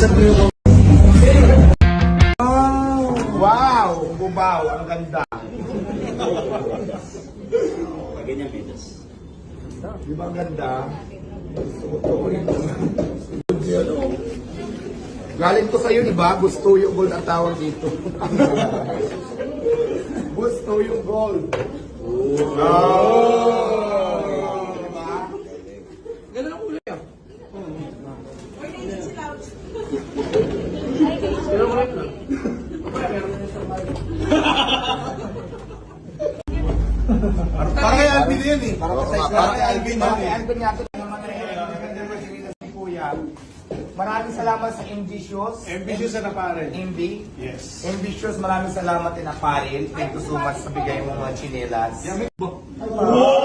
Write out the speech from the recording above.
Set mo yung... Wow! Bubaw, ang ganda. Ganyan, Medas. Di ba ang ganda? Galing ko sa'yo, di ba? Gusto yung gold ang tawag dito. Gusto yung gold. Diba? Ganun ang kulay ah. Para kay Alvin yan eh. Para kay Alvin yan eh. Alvin nga ito naman eh. Magandang birthday si Kuya. Maraming salamat sa Ambitious. Ambitious na pare. MB. Yes. Ambitious, maraming salamat din Aparel. Thank you so much sa bigay mo mga chinelas. Wow!